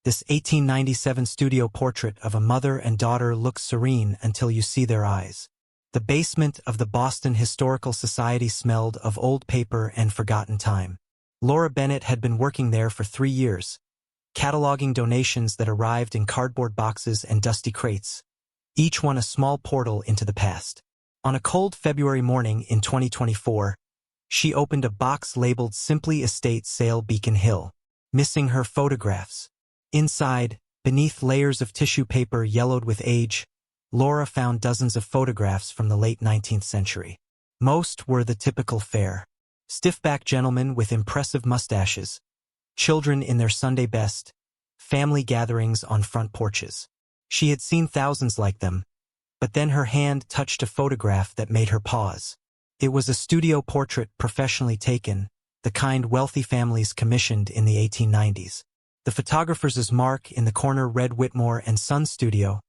This 1897 studio portrait of a mother and daughter looks serene until you see their eyes. The basement of the Boston Historical Society smelled of old paper and forgotten time. Laura Bennett had been working there for 3 years, cataloging donations that arrived in cardboard boxes and dusty crates, each one a small portal into the past. On a cold February morning in 2024, she opened a box labeled Simply Estate Sale Beacon Hill, missing her photographs. Inside, beneath layers of tissue paper yellowed with age, Laura found dozens of photographs from the late 19th century. Most were the typical fare. Stiff-backed gentlemen with impressive mustaches, children in their Sunday best, family gatherings on front porches. She had seen thousands like them, but then her hand touched a photograph that made her pause. It was a studio portrait professionally taken, the kind wealthy families commissioned in the 1890s. The photographer's mark in the corner read Whitmore and Son Studio,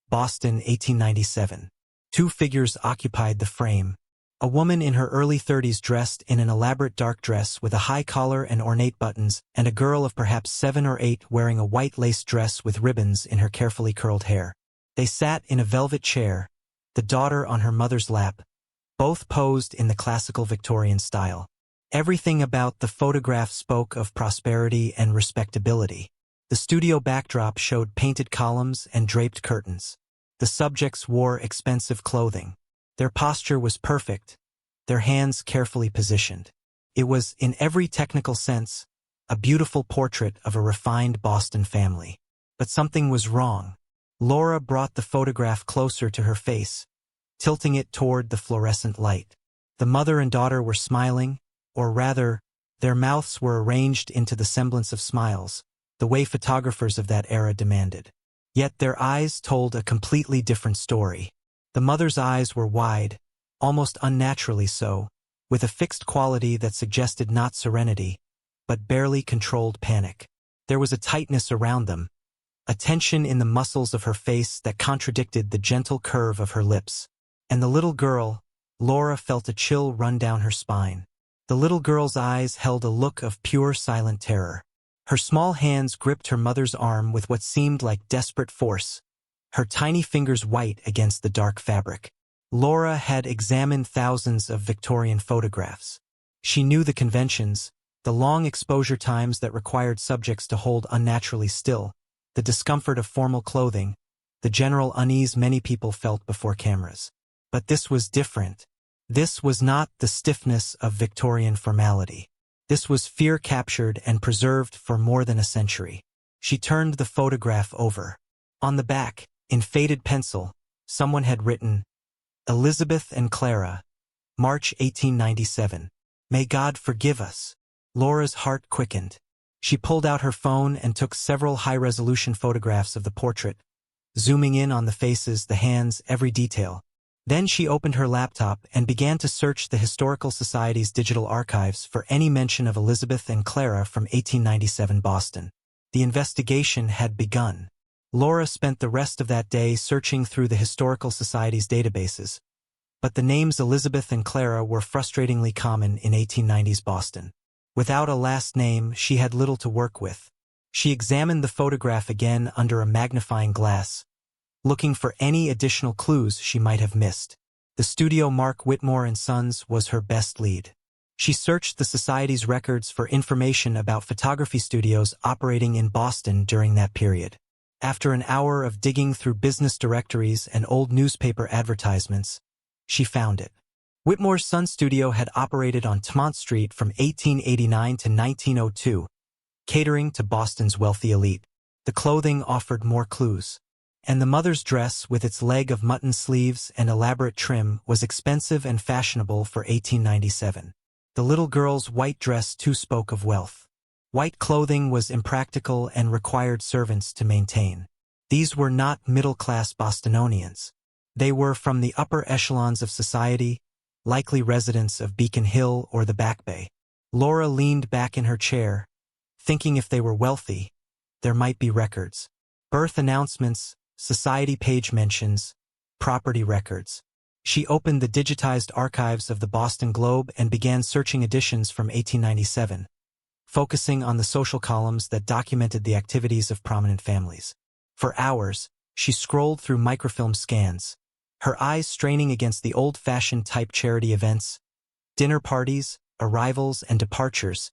Boston, 1897. 2 figures occupied the frame. A woman in her early 30s dressed in an elaborate dark dress with a high collar and ornate buttons, and a girl of perhaps 7 or 8 wearing a white lace dress with ribbons in her carefully curled hair. They sat in a velvet chair, the daughter on her mother's lap, both posed in the classical Victorian style. Everything about the photograph spoke of prosperity and respectability. The studio backdrop showed painted columns and draped curtains. The subjects wore expensive clothing. Their posture was perfect, their hands carefully positioned. It was, in every technical sense, a beautiful portrait of a refined Boston family. But something was wrong. Laura brought the photograph closer to her face, tilting it toward the fluorescent light. The mother and daughter were smiling, or rather, their mouths were arranged into the semblance of smiles, the way photographers of that era demanded. Yet their eyes told a completely different story. The mother's eyes were wide, almost unnaturally so, with a fixed quality that suggested not serenity, but barely controlled panic. There was a tightness around them, a tension in the muscles of her face that contradicted the gentle curve of her lips. And the little girl, Laura felt a chill run down her spine. The little girl's eyes held a look of pure silent terror. Her small hands gripped her mother's arm with what seemed like desperate force, her tiny fingers white against the dark fabric. Laura had examined thousands of Victorian photographs. She knew the conventions, the long exposure times that required subjects to hold unnaturally still, the discomfort of formal clothing, the general unease many people felt before cameras. But this was different. This was not the stiffness of Victorian formality. This was fear captured and preserved for more than a century. She turned the photograph over. On the back, in faded pencil, someone had written, "Elizabeth and Clara, March 1897. May God forgive us." Laura's heart quickened. She pulled out her phone and took several high-resolution photographs of the portrait, zooming in on the faces, the hands, every detail. Then she opened her laptop and began to search the Historical Society's digital archives for any mention of Elizabeth and Clara from 1897 Boston. The investigation had begun. Laura spent the rest of that day searching through the Historical Society's databases, but the names Elizabeth and Clara were frustratingly common in 1890s Boston. Without a last name, she had little to work with. She examined the photograph again under a magnifying glass, looking for any additional clues she might have missed. The studio mark Whitmore and Sons was her best lead. She searched the Society's records for information about photography studios operating in Boston during that period. After an hour of digging through business directories and old newspaper advertisements, she found it. Whitmore's Son Studio had operated on Tremont Street from 1889 to 1902, catering to Boston's wealthy elite. The clothing offered more clues. And the mother's dress, with its leg of mutton sleeves and elaborate trim, was expensive and fashionable for 1897. The little girl's white dress too spoke of wealth. White clothing was impractical and required servants to maintain. These were not middle-class Bostonians. They were from the upper echelons of society, likely residents of Beacon Hill or the Back Bay. Laura leaned back in her chair, thinking if they were wealthy, there might be records. Birth announcements, society page mentions, property records. She opened the digitized archives of the Boston Globe and began searching editions from 1897. focusing on the social columns that documented the activities of prominent families. For hours, she scrolled through microfilm scans, her eyes straining against the old-fashioned type charity events, dinner parties, arrivals, and departures,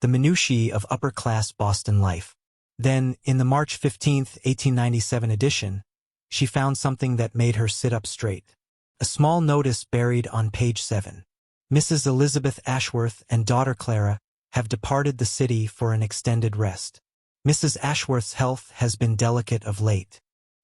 the minutiae of upper-class Boston life. Then, in the March 15, 1897 edition, she found something that made her sit up straight. A small notice buried on page 7. Mrs. Elizabeth Ashworth and daughter Clara have departed the city for an extended rest. Mrs. Ashworth's health has been delicate of late,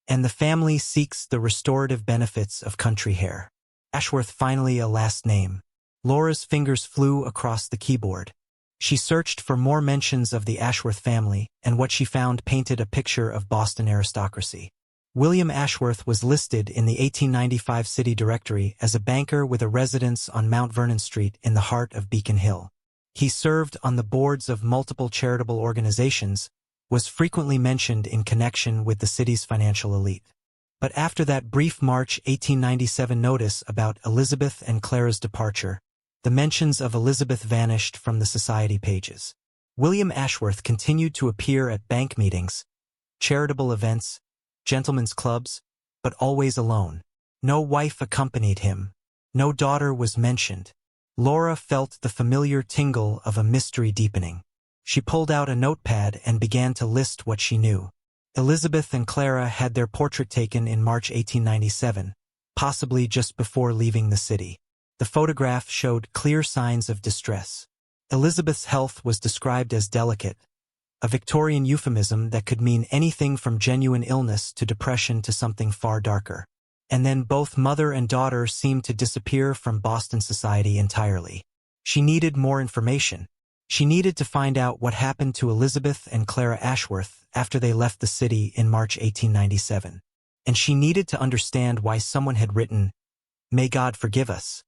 and the family seeks the restorative benefits of country hair. Ashworth, finally a last name. Laura's fingers flew across the keyboard. She searched for more mentions of the Ashworth family, and what she found painted a picture of Boston aristocracy. William Ashworth was listed in the 1895 city directory as a banker with a residence on Mount Vernon Street in the heart of Beacon Hill. He served on the boards of multiple charitable organizations, was frequently mentioned in connection with the city's financial elite. But after that brief March 1897 notice about Elizabeth and Clara's departure, the mentions of Elizabeth vanished from the society pages. William Ashworth continued to appear at bank meetings, charitable events, gentlemen's clubs, but always alone. No wife accompanied him. No daughter was mentioned. Laura felt the familiar tingle of a mystery deepening. She pulled out a notepad and began to list what she knew. Elizabeth and Clara had their portrait taken in March 1897, possibly just before leaving the city. The photograph showed clear signs of distress. Elizabeth's health was described as delicate, a Victorian euphemism that could mean anything from genuine illness to depression to something far darker. And then both mother and daughter seemed to disappear from Boston society entirely. She needed more information. She needed to find out what happened to Elizabeth and Clara Ashworth after they left the city in March 1897. And she needed to understand why someone had written, "May God forgive us,"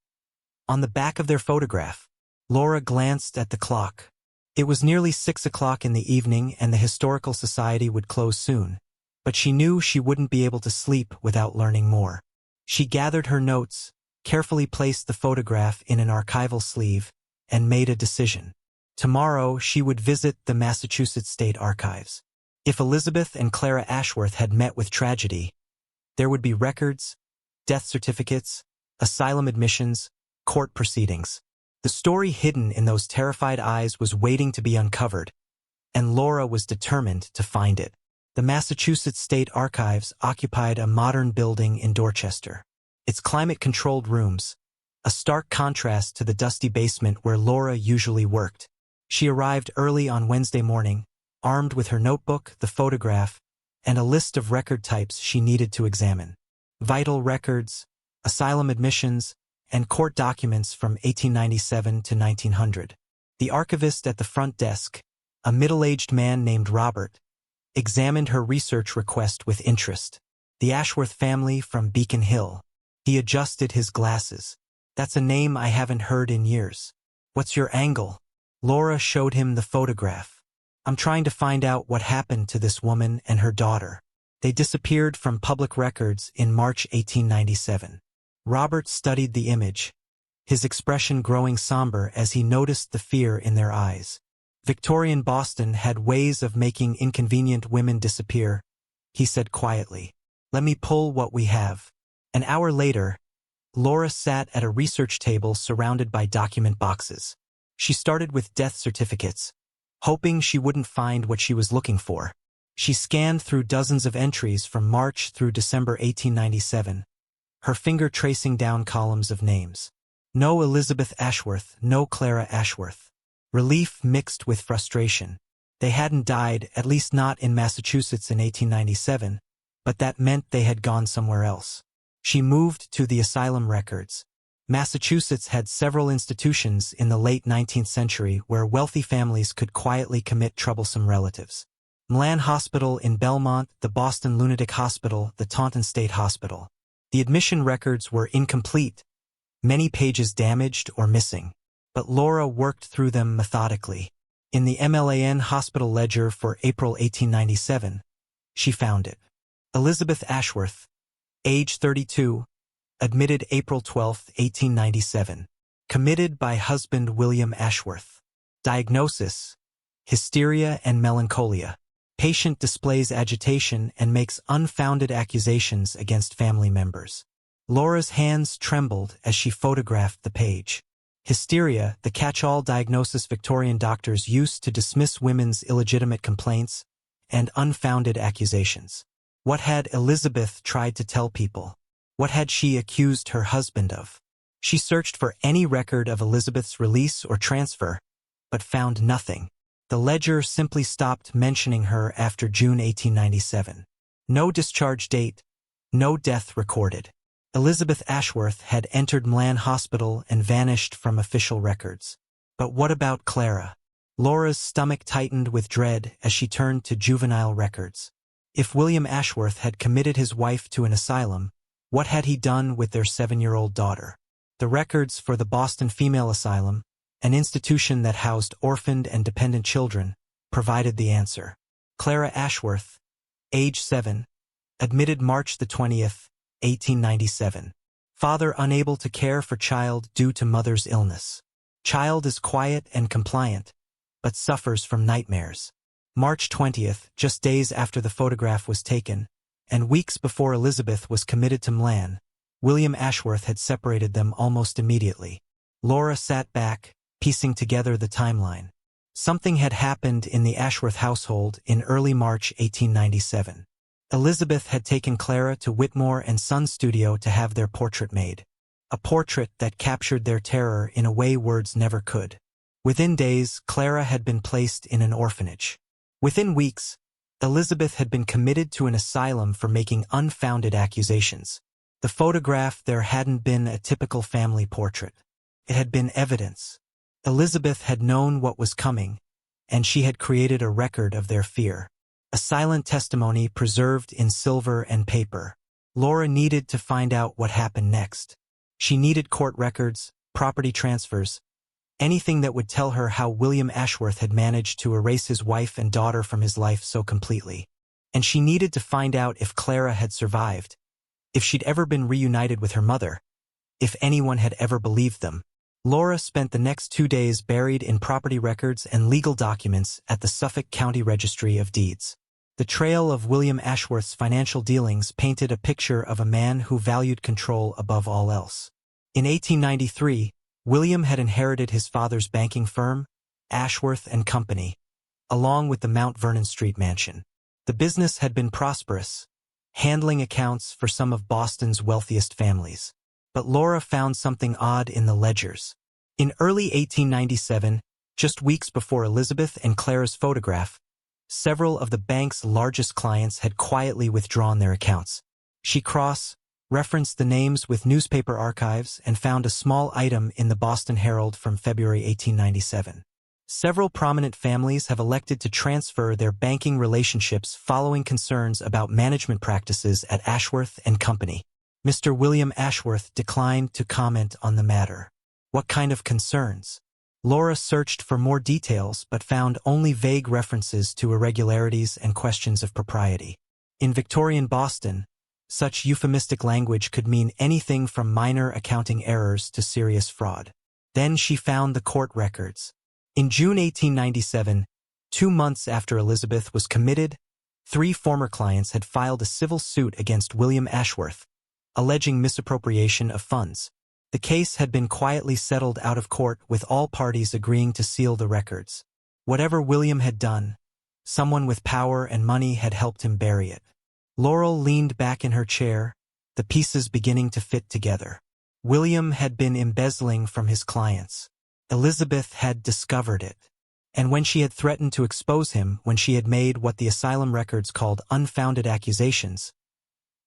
on the back of their photograph. Laura glanced at the clock. It was nearly 6 o'clock in the evening and the Historical Society would close soon, but she knew she wouldn't be able to sleep without learning more. She gathered her notes, carefully placed the photograph in an archival sleeve, and made a decision. Tomorrow she would visit the Massachusetts State Archives. If Elizabeth and Clara Ashworth had met with tragedy, there would be records, death certificates, asylum admissions, court proceedings. The story hidden in those terrified eyes was waiting to be uncovered, and Laura was determined to find it. The Massachusetts State Archives occupied a modern building in Dorchester. Its climate-controlled rooms, a stark contrast to the dusty basement where Laura usually worked. She arrived early on Wednesday morning, armed with her notebook, the photograph, and a list of record types she needed to examine. Vital records, asylum admissions, and court documents from 1897 to 1900. The archivist at the front desk, a middle-aged man named Robert, examined her research request with interest. The Ashworth family from Beacon Hill. He adjusted his glasses. "That's a name I haven't heard in years. What's your angle?" Laura showed him the photograph. "I'm trying to find out what happened to this woman and her daughter. They disappeared from public records in March 1897. Robert studied the image, his expression growing somber as he noticed the fear in their eyes. Victorian Boston had ways of making inconvenient women disappear, he said quietly. "Let me pull what we have." An hour later, Laura sat at a research table surrounded by document boxes. She started with death certificates, hoping she wouldn't find what she was looking for. She scanned through dozens of entries from March through December 1897, her finger tracing down columns of names. No Elizabeth Ashworth, no Clara Ashworth. Relief mixed with frustration. They hadn't died, at least not in Massachusetts in 1897, but that meant they had gone somewhere else. She moved to the asylum records. Massachusetts had several institutions in the late 19th century where wealthy families could quietly commit troublesome relatives. Milan Hospital in Belmont, the Boston Lunatic Hospital, the Taunton State Hospital. The admission records were incomplete, many pages damaged or missing, but Laura worked through them methodically. In the MLAN hospital ledger for April 1897, she found it. Elizabeth Ashworth, age 32, admitted April 12, 1897. Committed by husband William Ashworth. Diagnosis: hysteria and melancholia. Patient displays agitation and makes unfounded accusations against family members. Laura's hands trembled as she photographed the page. Hysteria, the catch-all diagnosis Victorian doctors used to dismiss women's illegitimate complaints and unfounded accusations. What had Elizabeth tried to tell people? What had she accused her husband of? She searched for any record of Elizabeth's release or transfer, but found nothing. The ledger simply stopped mentioning her after June 1897. No discharge date, no death recorded. Elizabeth Ashworth had entered Milan Hospital and vanished from official records. But what about Clara? Laura's stomach tightened with dread as she turned to juvenile records. If William Ashworth had committed his wife to an asylum, what had he done with their 7-year-old daughter? The records for the Boston Female Asylum, an institution that housed orphaned and dependent children, provided the answer. Clara Ashworth, age 7, admitted March 20th, 1897. Father unable to care for child due to mother's illness. Child is quiet and compliant, but suffers from nightmares. March 20th, just days after the photograph was taken, and weeks before Elizabeth was committed to Milan, William Ashworth had separated them almost immediately. Laura sat back, piecing together the timeline. Something had happened in the Ashworth household in early March 1897. Elizabeth had taken Clara to Whitmore and Son's studio to have their portrait made. A portrait that captured their terror in a way words never could. Within days, Clara had been placed in an orphanage. Within weeks, Elizabeth had been committed to an asylum for making unfounded accusations. The photograph there hadn't been a typical family portrait. It had been evidence. Elizabeth had known what was coming, and she had created a record of their fear. A silent testimony preserved in silver and paper. Laura needed to find out what happened next. She needed court records, property transfers, anything that would tell her how William Ashworth had managed to erase his wife and daughter from his life so completely. And she needed to find out if Clara had survived, if she'd ever been reunited with her mother, if anyone had ever believed them. Laura spent the next 2 days buried in property records and legal documents at the Suffolk County Registry of Deeds. The trail of William Ashworth's financial dealings painted a picture of a man who valued control above all else. In 1893, William had inherited his father's banking firm, Ashworth and Company, along with the Mount Vernon Street mansion. The business had been prosperous, handling accounts for some of Boston's wealthiest families. But Laura found something odd in the ledgers. In early 1897, just weeks before Elizabeth and Clara's photograph, several of the bank's largest clients had quietly withdrawn their accounts. She cross-referenced the names with newspaper archives and found a small item in the Boston Herald from February 1897. Several prominent families have elected to transfer their banking relationships following concerns about management practices at Ashworth and Company. Mr. William Ashworth declined to comment on the matter. What kind of concerns? Laura searched for more details but found only vague references to irregularities and questions of propriety. In Victorian Boston, such euphemistic language could mean anything from minor accounting errors to serious fraud. Then she found the court records. In June 1897, 2 months after Elizabeth was committed, 3 former clients had filed a civil suit against William Ashworth, alleging misappropriation of funds. The case had been quietly settled out of court with all parties agreeing to seal the records. Whatever William had done, someone with power and money had helped him bury it. Laurel leaned back in her chair, the pieces beginning to fit together. William had been embezzling from his clients. Elizabeth had discovered it. And when she had threatened to expose him, when she had made what the asylum records called unfounded accusations,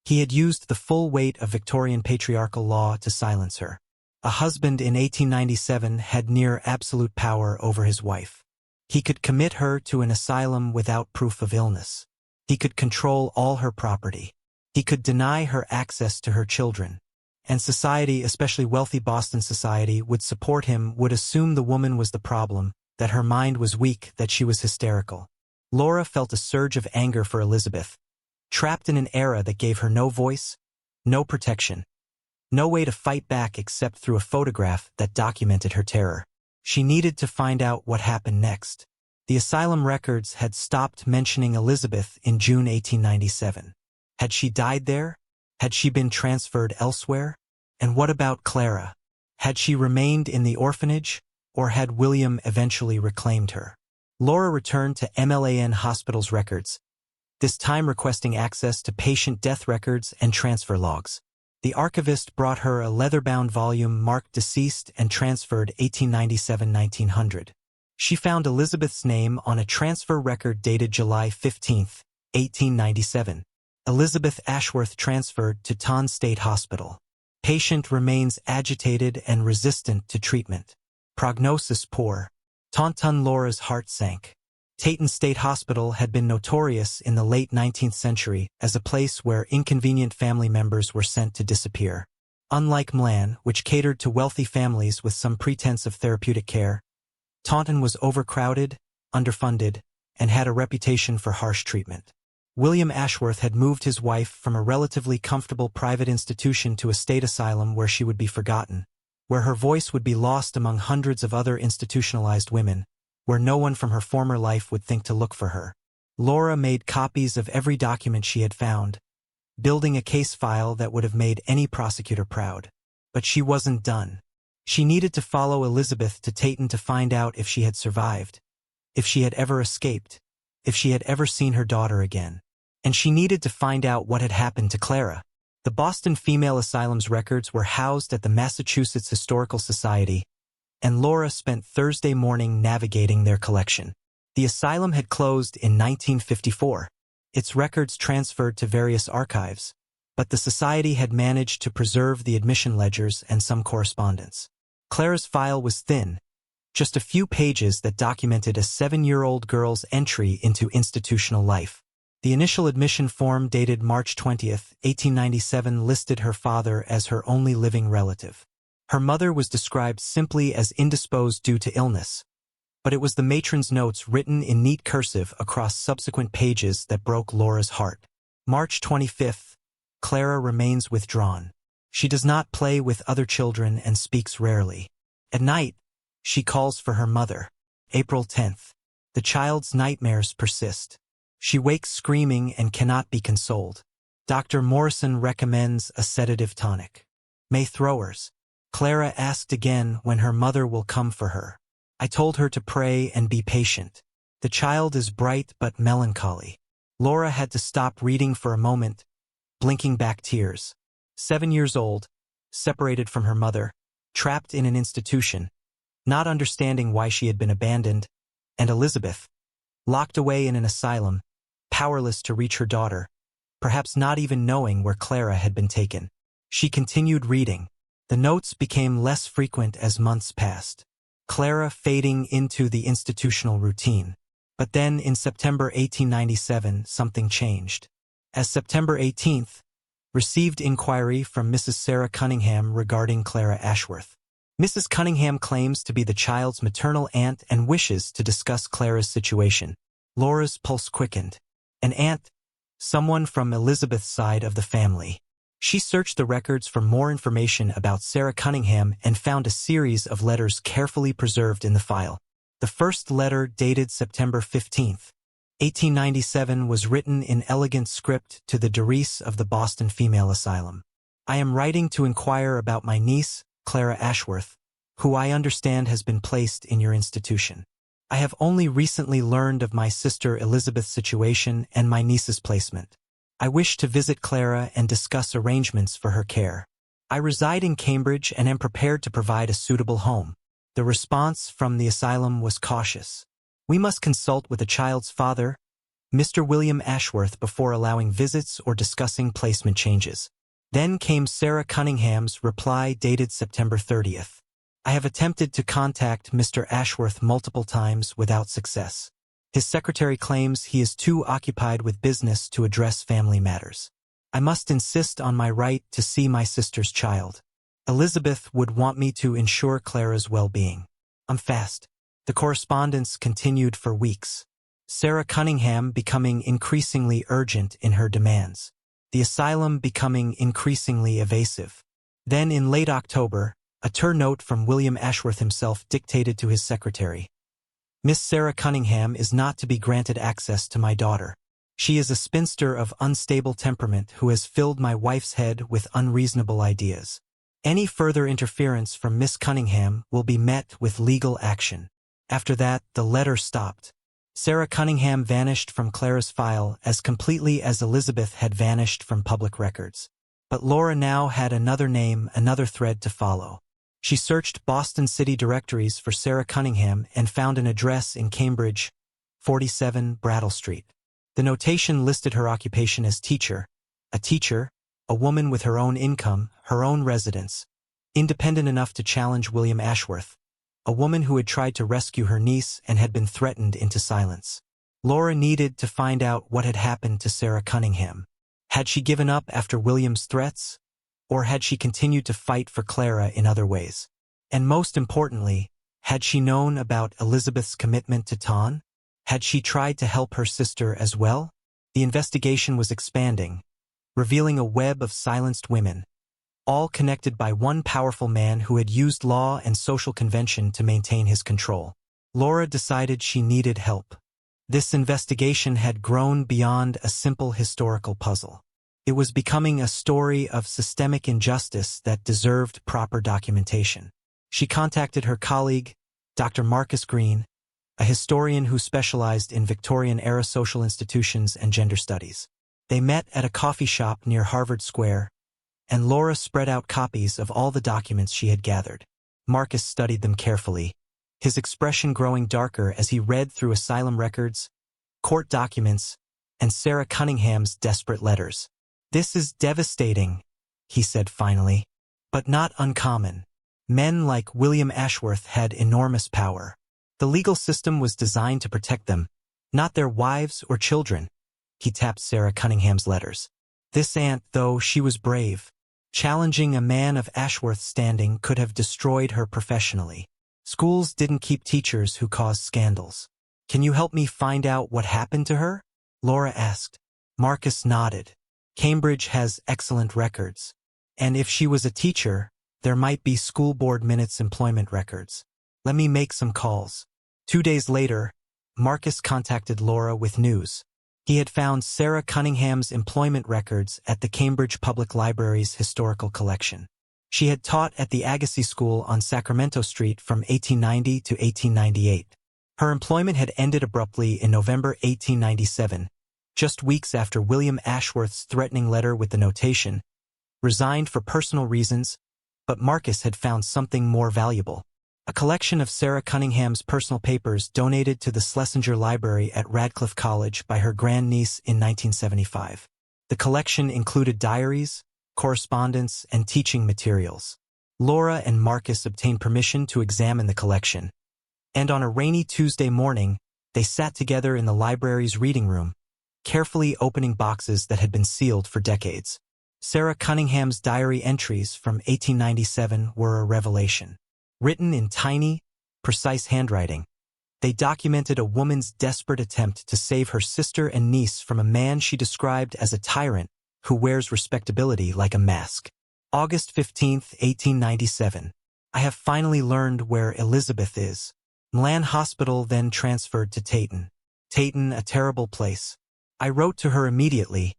he had used the full weight of Victorian patriarchal law to silence her. A husband in 1897 had near absolute power over his wife. He could commit her to an asylum without proof of illness. He could control all her property. He could deny her access to her children. And society, especially wealthy Boston society, would support him, would assume the woman was the problem, that her mind was weak, that she was hysterical. Laura felt a surge of anger for Elizabeth, trapped in an era that gave her no voice, no protection, no way to fight back except through a photograph that documented her terror. She needed to find out what happened next. The asylum records had stopped mentioning Elizabeth in June 1897. Had she died there? Had she been transferred elsewhere? And what about Clara? Had she remained in the orphanage, or had William eventually reclaimed her? Laura returned to MLAN Hospital's records, this time requesting access to patient death records and transfer logs. The archivist brought her a leather-bound volume marked deceased and transferred 1897-1900. She found Elizabeth's name on a transfer record dated July 15, 1897. Elizabeth Ashworth transferred to Taunton State Hospital. Patient remains agitated and resistant to treatment. Prognosis poor. Taunton. Laura's heart sank. Taunton State Hospital had been notorious in the late 19th century as a place where inconvenient family members were sent to disappear. Unlike Milan, which catered to wealthy families with some pretense of therapeutic care, Taunton was overcrowded, underfunded, and had a reputation for harsh treatment. William Ashworth had moved his wife from a relatively comfortable private institution to a state asylum where she would be forgotten, where her voice would be lost among hundreds of other institutionalized women, where no one from her former life would think to look for her. Laura made copies of every document she had found, building a case file that would have made any prosecutor proud. But she wasn't done. She needed to follow Elizabeth to Taunton to find out if she had survived, if she had ever escaped, if she had ever seen her daughter again. And she needed to find out what had happened to Clara. The Boston Female Asylum's records were housed at the Massachusetts Historical Society, and Laura spent Thursday morning navigating their collection. The asylum had closed in 1954. Its records transferred to various archives, but the society had managed to preserve the admission ledgers and some correspondence. Clara's file was thin, just a few pages that documented a 7-year-old girl's entry into institutional life. The initial admission form dated March 20, 1897 listed her father as her only living relative. Her mother was described simply as indisposed due to illness, but it was the matron's notes written in neat cursive across subsequent pages that broke Laura's heart. March 25, Clara remains withdrawn. She does not play with other children and speaks rarely. At night, she calls for her mother. April 10, the child's nightmares persist. She wakes screaming and cannot be consoled. Dr. Morrison recommends a sedative tonic. May throwers. Clara asked again when her mother will come for her. I told her to pray and be patient. The child is bright but melancholy. Laura had to stop reading for a moment, blinking back tears. 7 years old, separated from her mother, trapped in an institution, not understanding why she had been abandoned, and Elizabeth, locked away in an asylum, powerless to reach her daughter, perhaps not even knowing where Clara had been taken. She continued reading. The notes became less frequent as months passed, Clara fading into the institutional routine. But then, in September 1897, something changed. As September 18th, received inquiry from Mrs. Sarah Cunningham regarding Clara Ashworth. Mrs. Cunningham claims to be the child's maternal aunt and wishes to discuss Clara's situation. Laura's pulse quickened. An aunt, someone from Elizabeth's side of the family. She searched the records for more information about Sarah Cunningham and found a series of letters carefully preserved in the file. The first letter, dated September 15, 1897, was written in elegant script to the Doris of the Boston Female Asylum. I am writing to inquire about my niece, Clara Ashworth, who I understand has been placed in your institution. I have only recently learned of my sister Elizabeth's situation and my niece's placement. I wish to visit Clara and discuss arrangements for her care. I reside in Cambridge and am prepared to provide a suitable home. The response from the asylum was cautious. We must consult with the child's father, Mr. William Ashworth, before allowing visits or discussing placement changes. Then came Sarah Cunningham's reply dated September 30th. I have attempted to contact Mr. Ashworth multiple times without success. His secretary claims he is too occupied with business to address family matters. I must insist on my right to see my sister's child. Elizabeth would want me to ensure Clara's well-being. I'm fast. The correspondence continued for weeks. Sarah Cunningham becoming increasingly urgent in her demands. The asylum becoming increasingly evasive. Then in late October, a note from William Ashworth himself dictated to his secretary. Miss Sarah Cunningham is not to be granted access to my daughter. She is a spinster of unstable temperament who has filled my wife's head with unreasonable ideas. Any further interference from Miss Cunningham will be met with legal action. After that, the letter stopped. Sarah Cunningham vanished from Clara's file as completely as Elizabeth had vanished from public records. But Laura now had another name, another thread to follow. She searched Boston city directories for Sarah Cunningham and found an address in Cambridge, 47 Brattle Street. The notation listed her occupation as teacher, a woman with her own income, her own residence, independent enough to challenge William Ashworth, a woman who had tried to rescue her niece and had been threatened into silence. Laura needed to find out what had happened to Sarah Cunningham. Had she given up after William's threats? Or had she continued to fight for Clara in other ways? And most importantly, had she known about Elizabeth's commitment to Ton? Had she tried to help her sister as well? The investigation was expanding, revealing a web of silenced women, all connected by one powerful man who had used law and social convention to maintain his control. Laura decided she needed help. This investigation had grown beyond a simple historical puzzle. It was becoming a story of systemic injustice that deserved proper documentation. She contacted her colleague, Dr. Marcus Green, a historian who specialized in Victorian-era social institutions and gender studies. They met at a coffee shop near Harvard Square, and Laura spread out copies of all the documents she had gathered. Marcus studied them carefully, his expression growing darker as he read through asylum records, court documents, and Sarah Cunningham's desperate letters. "This is devastating," he said finally, "but not uncommon. Men like William Ashworth had enormous power. The legal system was designed to protect them, not their wives or children." He tapped Sarah Cunningham's letters. This aunt, though she was brave, challenging a man of Ashworth's standing could have destroyed her professionally. Schools didn't keep teachers who caused scandals. "Can you help me find out what happened to her?" Laura asked. Marcus nodded. "Cambridge has excellent records. And if she was a teacher, there might be school board minutes employment records. Let me make some calls." 2 days later, Marcus contacted Laura with news. He had found Sarah Cunningham's employment records at the Cambridge Public Library's historical collection. She had taught at the Agassiz School on Sacramento Street from 1890 to 1898. Her employment had ended abruptly in November 1897, just weeks after William Ashworth's threatening letter with the notation, "Resigned for personal reasons," but Marcus had found something more valuable. A collection of Sarah Cunningham's personal papers donated to the Schlesinger Library at Radcliffe College by her grandniece in 1975. The collection included diaries, correspondence, and teaching materials. Laura and Marcus obtained permission to examine the collection, and on a rainy Tuesday morning, they sat together in the library's reading room, carefully opening boxes that had been sealed for decades. Sarah Cunningham's diary entries from 1897 were a revelation. Written in tiny, precise handwriting, they documented a woman's desperate attempt to save her sister and niece from a man she described as a tyrant who wears respectability like a mask. August 15, 1897. "I have finally learned where Elizabeth is. Milan Hospital then transferred to Taunton. Taunton, a terrible place. I wrote to her immediately,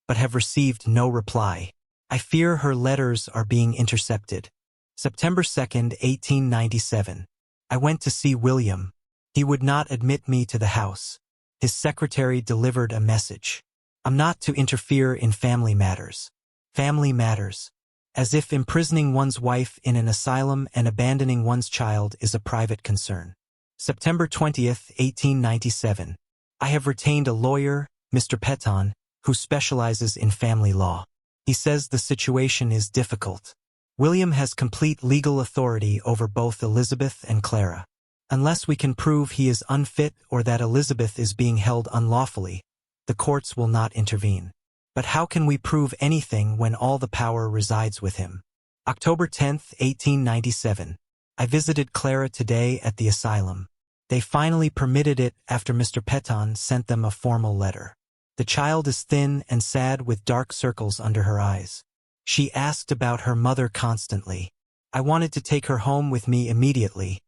but have received no reply. I fear her letters are being intercepted." September 2, 1897. "I went to see William. He would not admit me to the house. His secretary delivered a message. I'm not to interfere in family matters. Family matters. As if imprisoning one's wife in an asylum and abandoning one's child is a private concern." September 20, 1897. "I have retained a lawyer, Mr. Peton, who specializes in family law. He says the situation is difficult. William has complete legal authority over both Elizabeth and Clara. Unless we can prove he is unfit or that Elizabeth is being held unlawfully, the courts will not intervene. But how can we prove anything when all the power resides with him?" October 10, 1897. "I visited Clara today at the asylum. They finally permitted it after Mr. Peton sent them a formal letter. The child is thin and sad with dark circles under her eyes. She asked about her mother constantly. I wanted to take her home with me immediately,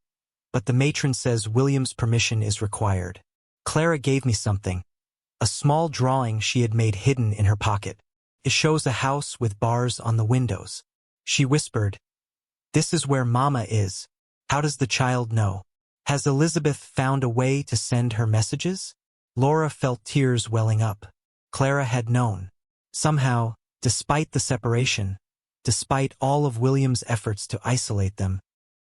but the matron says William's permission is required. Clara gave me something. A small drawing she had made hidden in her pocket. It shows a house with bars on the windows. She whispered, "This is where Mama is." How does the child know? Has Elizabeth found a way to send her messages? Laura felt tears welling up. Clara had known. Somehow, despite the separation, despite all of William's efforts to isolate them,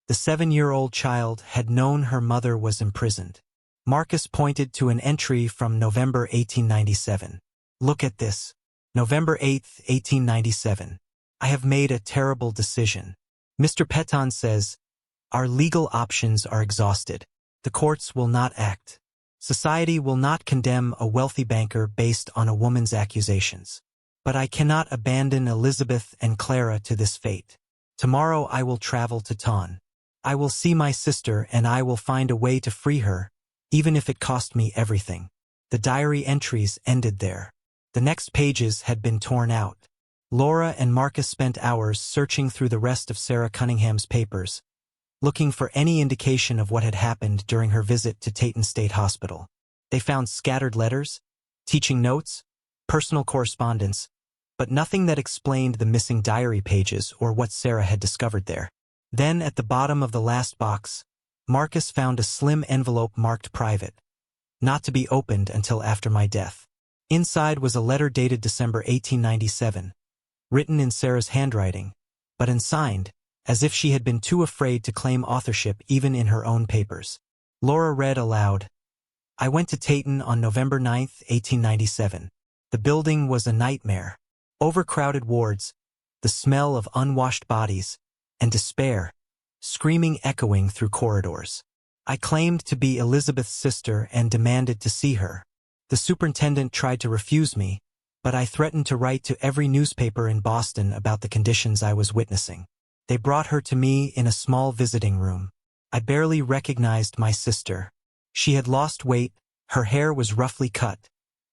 the 7-year-old child had known her mother was imprisoned. Marcus pointed to an entry from November 1897. Look at this. November 8, 1897. I have made a terrible decision. Mr. Peton says, our legal options are exhausted. The courts will not act. Society will not condemn a wealthy banker based on a woman's accusations. But I cannot abandon Elizabeth and Clara to this fate. Tomorrow I will travel to Taunton. I will see my sister and I will find a way to free her, even if it cost me everything. The diary entries ended there. The next pages had been torn out. Laura and Marcus spent hours searching through the rest of Sarah Cunningham's papers, looking for any indication of what had happened during her visit to Taunton State Hospital. They found scattered letters, teaching notes, personal correspondence, but nothing that explained the missing diary pages or what Sarah had discovered there. Then, at the bottom of the last box, Marcus found a slim envelope marked private, not to be opened until after my death. Inside was a letter dated December 1897, written in Sarah's handwriting, but unsigned, as if she had been too afraid to claim authorship even in her own papers. Laura read aloud, I went to Taunton on November 9, 1897. The building was a nightmare. Overcrowded wards, the smell of unwashed bodies, and despair, screaming echoing through corridors. I claimed to be Elizabeth's sister and demanded to see her. The superintendent tried to refuse me, but I threatened to write to every newspaper in Boston about the conditions I was witnessing. They brought her to me in a small visiting room. I barely recognized my sister. She had lost weight, her hair was roughly cut,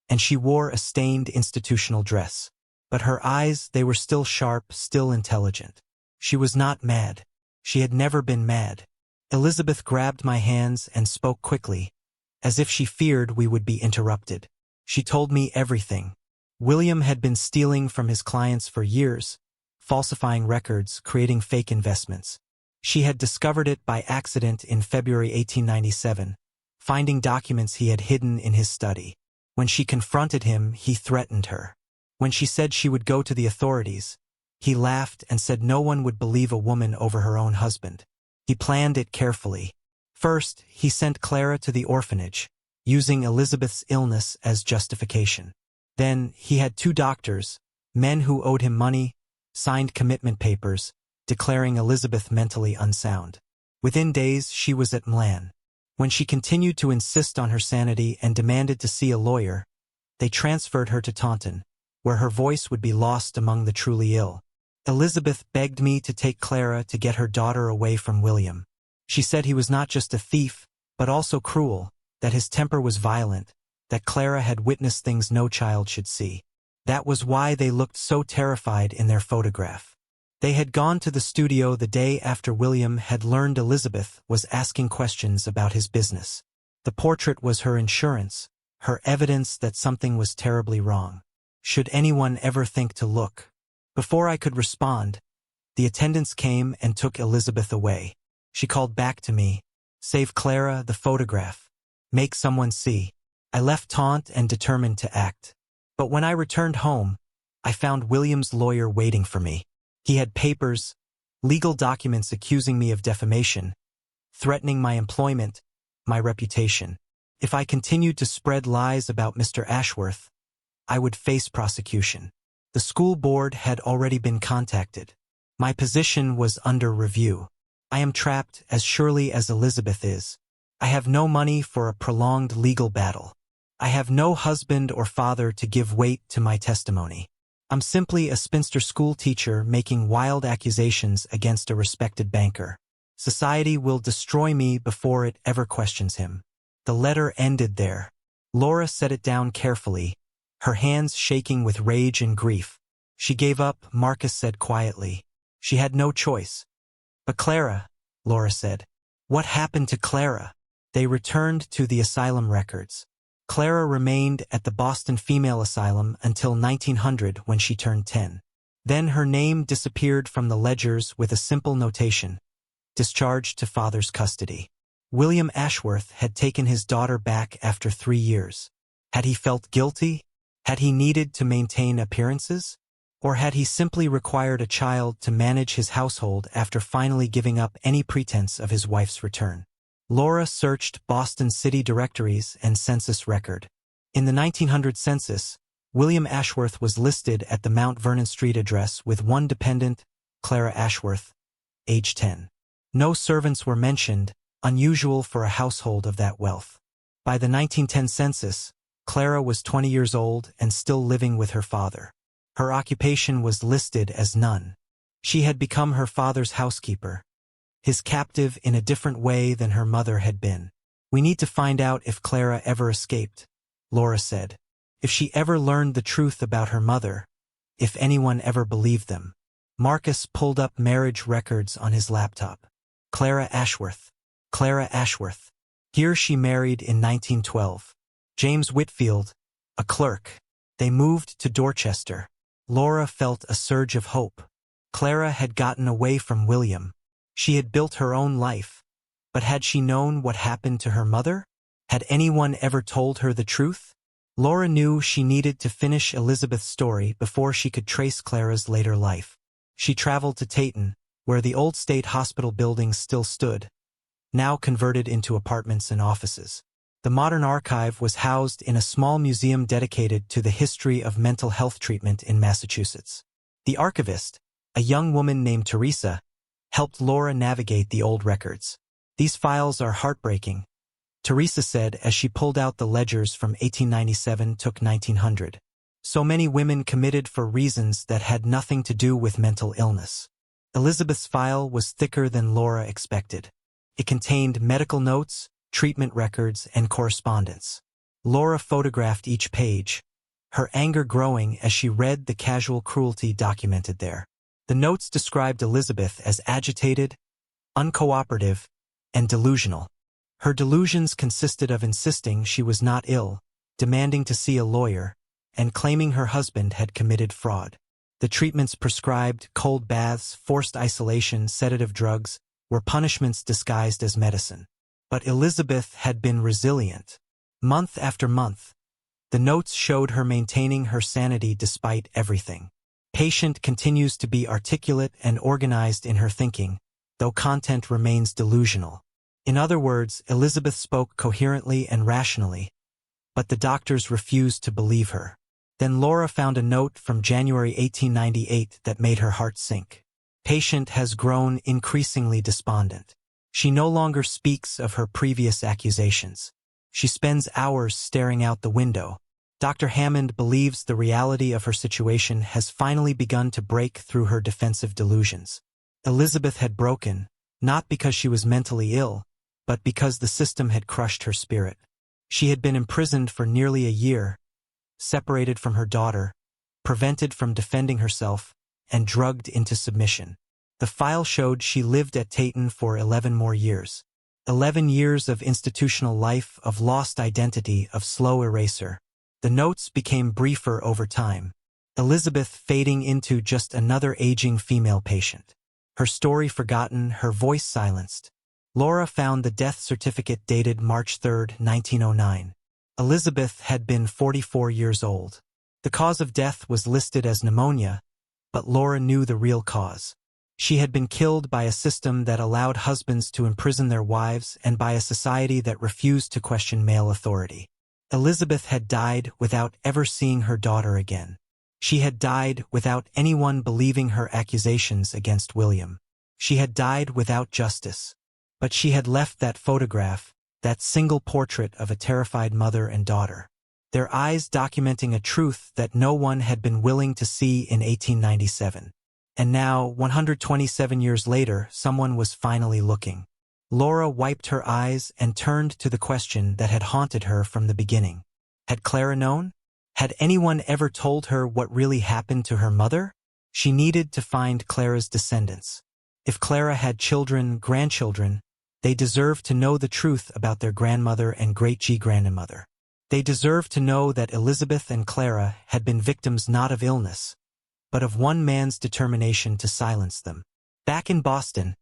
and she wore a stained institutional dress. But her eyes, they were still sharp, still intelligent. She was not mad. She had never been mad. Elizabeth grabbed my hands and spoke quickly, as if she feared we would be interrupted. She told me everything. William had been stealing from his clients for years, falsifying records, creating fake investments. She had discovered it by accident in February 1897, finding documents he had hidden in his study. When she confronted him, he threatened her. When she said she would go to the authorities, he laughed and said no one would believe a woman over her own husband. He planned it carefully. First, he sent Clara to the orphanage, using Elizabeth's illness as justification. Then, he had 2 doctors, men who owed him money, signed commitment papers, declaring Elizabeth mentally unsound. Within days, she was at Milan. When she continued to insist on her sanity and demanded to see a lawyer, they transferred her to Taunton, where her voice would be lost among the truly ill. Elizabeth begged me to take Clara to get her daughter away from William. She said he was not just a thief, but also cruel, that his temper was violent, that Clara had witnessed things no child should see. That was why they looked so terrified in their photograph. They had gone to the studio the day after William had learned Elizabeth was asking questions about his business. The portrait was her insurance, her evidence that something was terribly wrong. Should anyone ever think to look? Before I could respond, the attendants came and took Elizabeth away. She called back to me, "Save Clara, the photograph. Make someone see." I left Taunton and determined to act. But when I returned home, I found William's lawyer waiting for me. He had papers, legal documents accusing me of defamation, threatening my employment, my reputation. If I continued to spread lies about Mr. Ashworth, I would face prosecution. The school board had already been contacted. My position was under review. I am trapped as surely as Elizabeth is. I have no money for a prolonged legal battle. I have no husband or father to give weight to my testimony. I'm simply a spinster school teacher making wild accusations against a respected banker. Society will destroy me before it ever questions him. The letter ended there. Laura set it down carefully, her hands shaking with rage and grief. She gave up, Marcus said quietly. She had no choice. But Clara, Laura said, What happened to Clara? They returned to the asylum records. Clara remained at the Boston Female Asylum until 1900 when she turned 10. Then her name disappeared from the ledgers with a simple notation: discharged to father's custody. William Ashworth had taken his daughter back after 3 years. Had he felt guilty? Had he needed to maintain appearances? Or had he simply required a child to manage his household after finally giving up any pretense of his wife's return? Laura searched Boston city directories and census record. In the 1900 census, William Ashworth was listed at the Mount Vernon Street address with one dependent, Clara Ashworth, age 10. No servants were mentioned, unusual for a household of that wealth. By the 1910 census, Clara was 20 years old and still living with her father. Her occupation was listed as nun. She had become her father's housekeeper, his captive in a different way than her mother had been. "We need to find out if Clara ever escaped," Laura said. "If she ever learned the truth about her mother, if anyone ever believed them." Marcus pulled up marriage records on his laptop. Clara Ashworth. Clara Ashworth. Here she married in 1912. James Whitfield, a clerk. They moved to Dorchester. Laura felt a surge of hope. Clara had gotten away from William. She had built her own life. But had she known what happened to her mother? Had anyone ever told her the truth? Laura knew she needed to finish Elizabeth's story before she could trace Clara's later life. She traveled to Taunton, where the old state hospital buildings still stood, now converted into apartments and offices. The modern archive was housed in a small museum dedicated to the history of mental health treatment in Massachusetts. The archivist, a young woman named Teresa, helped Laura navigate the old records. "These files are heartbreaking," Teresa said as she pulled out the ledgers from 1897 to 1900. "So many women committed for reasons that had nothing to do with mental illness." Elizabeth's file was thicker than Laura expected. It contained medical notes, treatment records, and correspondence. Laura photographed each page, her anger growing as she read the casual cruelty documented there. The notes described Elizabeth as agitated, uncooperative, and delusional. Her delusions consisted of insisting she was not ill, demanding to see a lawyer, and claiming her husband had committed fraud. The treatments prescribed, cold baths, forced isolation, sedative drugs, were punishments disguised as medicine. But Elizabeth had been resilient. Month after month, the notes showed her maintaining her sanity despite everything. Patient continues to be articulate and organized in her thinking, though content remains delusional. In other words, Elizabeth spoke coherently and rationally, but the doctors refused to believe her. Then Laura found a note from January 1898 that made her heart sink. Patient has grown increasingly despondent. She no longer speaks of her previous accusations. She spends hours staring out the window. Dr. Hammond believes the reality of her situation has finally begun to break through her defensive delusions. Elizabeth had broken, not because she was mentally ill, but because the system had crushed her spirit. She had been imprisoned for nearly a year, separated from her daughter, prevented from defending herself, and drugged into submission. The file showed she lived at Taunton for 11 more years. 11 years of institutional life, of lost identity, of slow erasure. The notes became briefer over time, Elizabeth fading into just another aging female patient. Her story forgotten, her voice silenced. Laura found the death certificate dated March 3, 1909. Elizabeth had been 44 years old. The cause of death was listed as pneumonia, but Laura knew the real cause. She had been killed by a system that allowed husbands to imprison their wives and by a society that refused to question male authority. Elizabeth had died without ever seeing her daughter again. She had died without anyone believing her accusations against William. She had died without justice. But she had left that photograph, that single portrait of a terrified mother and daughter, their eyes documenting a truth that no one had been willing to see in 1897. And now, 127 years later, someone was finally looking. Laura wiped her eyes and turned to the question that had haunted her from the beginning. Had Clara known? Had anyone ever told her what really happened to her mother? She needed to find Clara's descendants. If Clara had children, grandchildren, They deserve to know the truth about their grandmother and great-grandmother. They deserve to know that Elizabeth and Clara had been victims not of illness, but of one man's determination to silence them. Back in Boston,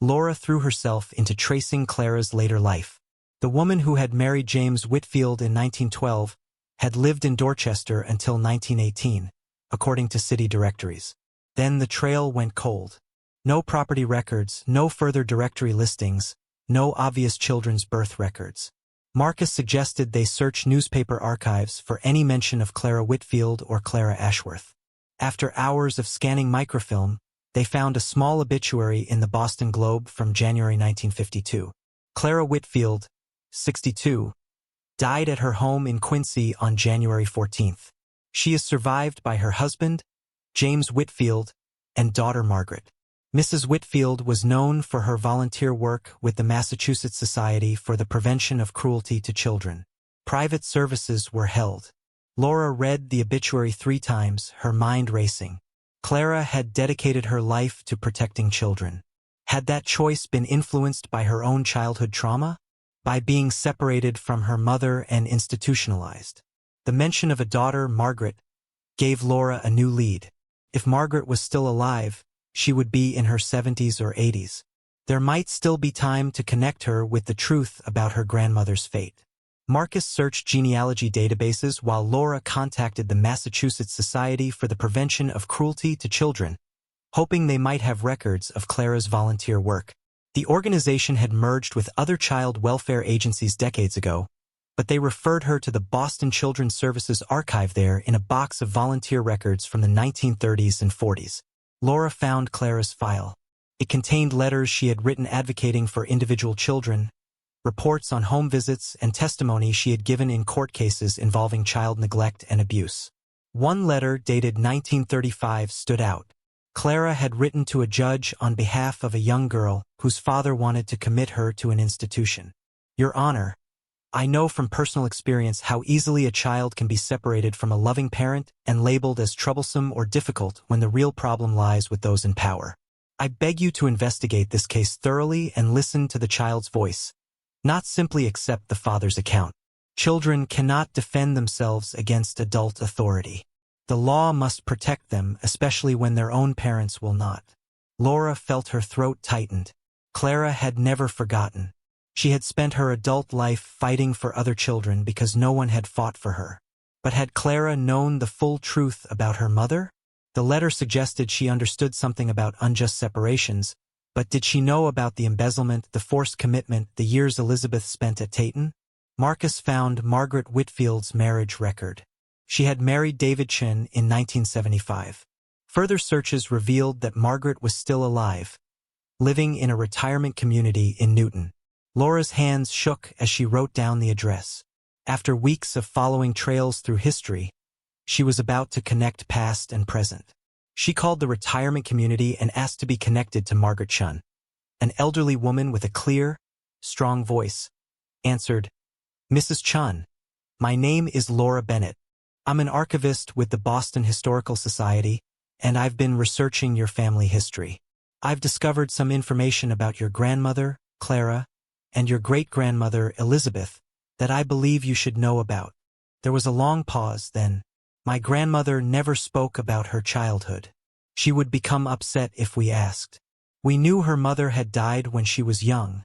Laura threw herself into tracing Clara's later life. The woman who had married James Whitfield in 1912 had lived in Dorchester until 1918, according to city directories. Then the trail went cold. No property records, no further directory listings, no obvious children's birth records. Marcus suggested they search newspaper archives for any mention of Clara Whitfield or Clara Ashworth. After hours of scanning microfilm, they found a small obituary in the Boston Globe from January 1952. Clara Whitfield, 62, died at her home in Quincy on January 14th. She is survived by her husband, James Whitfield, and daughter Margaret. Mrs. Whitfield was known for her volunteer work with the Massachusetts Society for the Prevention of Cruelty to Children. Private services were held. Laura read the obituary 3 times, her mind racing. Clara had dedicated her life to protecting children. Had that choice been influenced by her own childhood trauma? By being separated from her mother and institutionalized? The mention of a daughter, Margaret, gave Laura a new lead. If Margaret was still alive, she would be in her 70s or 80s. There might still be time to connect her with the truth about her grandmother's fate. Marcus searched genealogy databases while Laura contacted the Massachusetts Society for the Prevention of Cruelty to Children, hoping they might have records of Clara's volunteer work. The organization had merged with other child welfare agencies decades ago, but they referred her to the Boston Children's Services archive there in a box of volunteer records from the 1930s and 40s. Laura found Clara's file. It contained letters she had written advocating for individual children, reports on home visits, and testimony she had given in court cases involving child neglect and abuse. One letter dated 1935 stood out. Clara had written to a judge on behalf of a young girl whose father wanted to commit her to an institution. Your Honor, I know from personal experience how easily a child can be separated from a loving parent and labeled as troublesome or difficult when the real problem lies with those in power. I beg you to investigate this case thoroughly and listen to the child's voice, not simply accept the father's account. Children cannot defend themselves against adult authority. The law must protect them, especially when their own parents will not. Laura felt her throat tightened. Clara had never forgotten. She had spent her adult life fighting for other children because no one had fought for her. But had Clara known the full truth about her mother? The letter suggested she understood something about unjust separations, but did she know about the embezzlement, the forced commitment, the years Elizabeth spent at Taunton? Marcus found Margaret Whitfield's marriage record. She had married David Chin in 1975. Further searches revealed that Margaret was still alive, living in a retirement community in Newton. Laura's hands shook as she wrote down the address. After weeks of following trails through history, she was about to connect past and present. She called the retirement community and asked to be connected to Margaret Chun. An elderly woman with a clear, strong voice answered, "Mrs. Chun, my name is Laura Bennett. I'm an archivist with the Boston Historical Society, and I've been researching your family history. I've discovered some information about your grandmother, Clara, and your great-grandmother, Elizabeth, that I believe you should know about." There was a long pause, then. "My grandmother never spoke about her childhood. She would become upset if we asked. We knew her mother had died when she was young,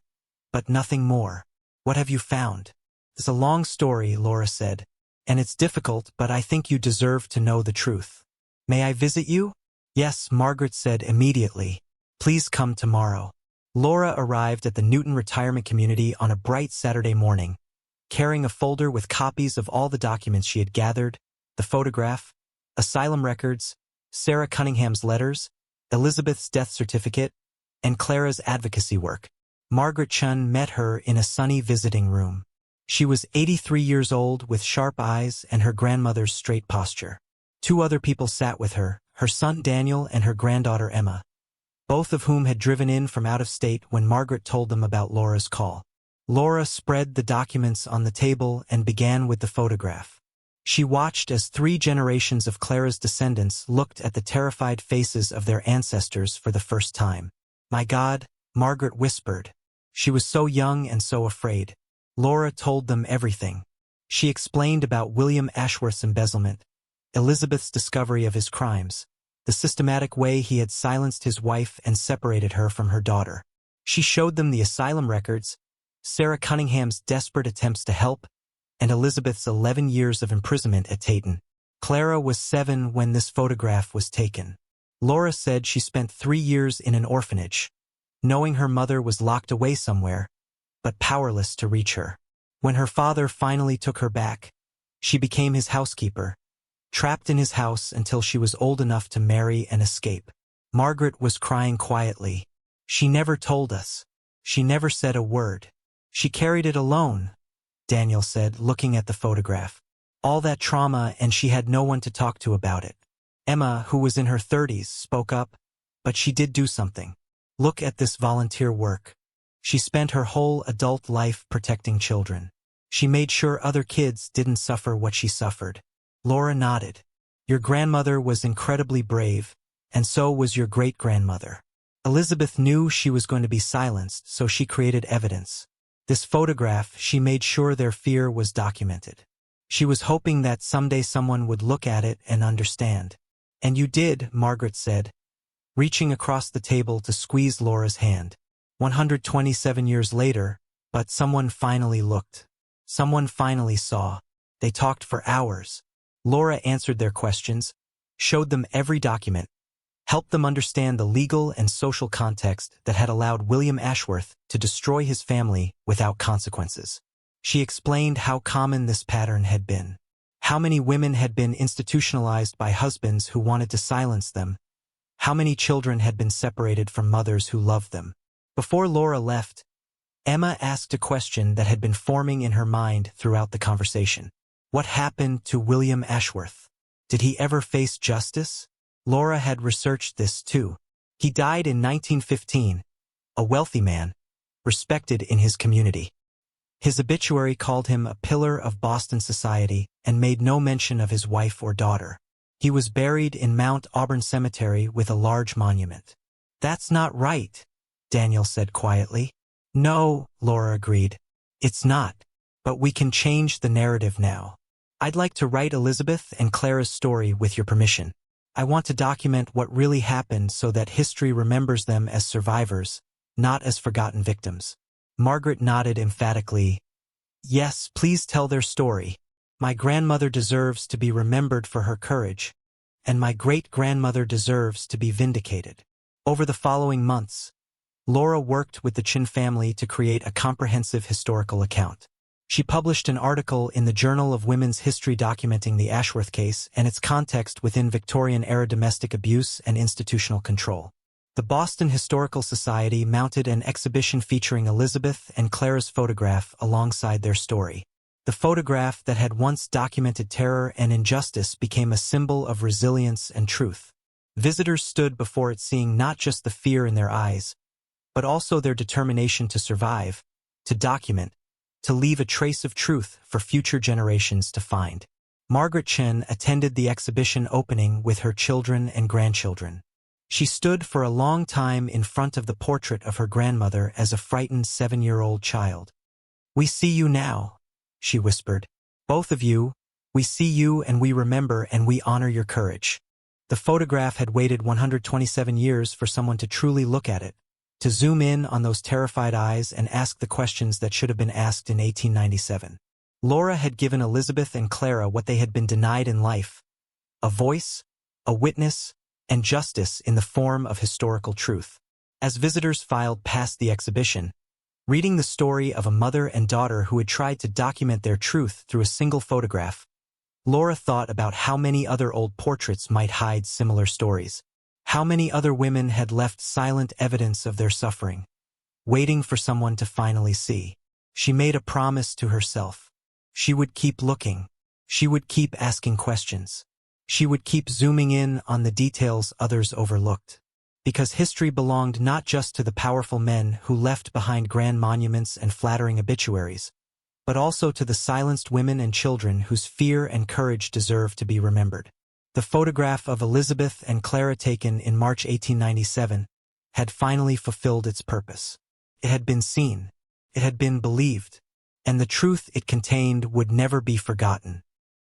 but nothing more. What have you found?" "It's a long story," Laura said, "and it's difficult, but I think you deserve to know the truth. May I visit you?" "Yes," Margaret said immediately. "Please come tomorrow." Laura arrived at the Newton retirement community on a bright Saturday morning, carrying a folder with copies of all the documents she had gathered: the photograph, asylum records, Sarah Cunningham's letters, Elizabeth's death certificate, and Clara's advocacy work. Margaret Chun met her in a sunny visiting room. She was 83 years old with sharp eyes and her grandmother's straight posture. 2 other people sat with her, her son Daniel and her granddaughter Emma, both of whom had driven in from out of state when Margaret told them about Laura's call. Laura spread the documents on the table and began with the photograph. She watched as 3 generations of Clara's descendants looked at the terrified faces of their ancestors for the first time. "My God," Margaret whispered. She was so young and so afraid. Laura told them everything. She explained about William Ashworth's embezzlement, Elizabeth's discovery of his crimes, the systematic way he had silenced his wife and separated her from her daughter. She showed them the asylum records, Sarah Cunningham's desperate attempts to help, and Elizabeth's 11 years of imprisonment at Taunton. Clara was 7 when this photograph was taken. Laura said she spent 3 years in an orphanage, knowing her mother was locked away somewhere, but powerless to reach her. When her father finally took her back, she became his housekeeper, trapped in his house until she was old enough to marry and escape. Margaret was crying quietly. She never told us. She never said a word. She carried it alone, Daniel said, looking at the photograph. All that trauma, and she had no one to talk to about it. Emma, who was in her 30s, spoke up, but she did do something. Look at this volunteer work. She spent her whole adult life protecting children. She made sure other kids didn't suffer what she suffered. Laura nodded. Your grandmother was incredibly brave, and so was your great-grandmother. Elizabeth knew she was going to be silenced, so she created evidence. This photograph, she made sure their fear was documented. She was hoping that someday someone would look at it and understand. And you did, Margaret said, reaching across the table to squeeze Laura's hand. 127 years later, but someone finally looked. Someone finally saw. They talked for hours. Laura answered their questions, showed them every document, helped them understand the legal and social context that had allowed William Ashworth to destroy his family without consequences. She explained how common this pattern had been, how many women had been institutionalized by husbands who wanted to silence them, how many children had been separated from mothers who loved them. Before Laura left, Emma asked a question that had been forming in her mind throughout the conversation. What happened to William Ashworth? Did he ever face justice? Laura had researched this too. He died in 1915, a wealthy man, respected in his community. His obituary called him a pillar of Boston society and made no mention of his wife or daughter. He was buried in Mount Auburn Cemetery with a large monument. That's not right, Daniel said quietly. No, Laura agreed. It's not. But we can change the narrative now. I'd like to write Elizabeth and Clara's story with your permission. I want to document what really happened so that history remembers them as survivors, not as forgotten victims. Margaret nodded emphatically. Yes, please tell their story. My grandmother deserves to be remembered for her courage, and my great-grandmother deserves to be vindicated. Over the following months, Laura worked with the Chin family to create a comprehensive historical account. She published an article in the Journal of Women's History documenting the Ashworth case and its context within Victorian-era domestic abuse and institutional control. The Boston Historical Society mounted an exhibition featuring Elizabeth and Clara's photograph alongside their story. The photograph that had once documented terror and injustice became a symbol of resilience and truth. Visitors stood before it seeing not just the fear in their eyes, but also their determination to survive, to document, to leave a trace of truth for future generations to find. Margaret Chen attended the exhibition opening with her children and grandchildren. She stood for a long time in front of the portrait of her grandmother as a frightened 7-year-old child. We see you now, she whispered. Both of you, we see you and we remember and we honor your courage. The photograph had waited 127 years for someone to truly look at it, to zoom in on those terrified eyes and ask the questions that should have been asked in 1897. Laura had given Elizabeth and Clara what they had been denied in life: a voice, a witness, and justice in the form of historical truth. As visitors filed past the exhibition, reading the story of a mother and daughter who had tried to document their truth through a single photograph, Laura thought about how many other old portraits might hide similar stories. How many other women had left silent evidence of their suffering, waiting for someone to finally see. She made a promise to herself. She would keep looking. She would keep asking questions. She would keep zooming in on the details others overlooked. Because history belonged not just to the powerful men who left behind grand monuments and flattering obituaries, but also to the silenced women and children whose fear and courage deserve to be remembered. The photograph of Elizabeth and Clara taken in March 1897 had finally fulfilled its purpose. It had been seen. It had been believed. And the truth it contained would never be forgotten.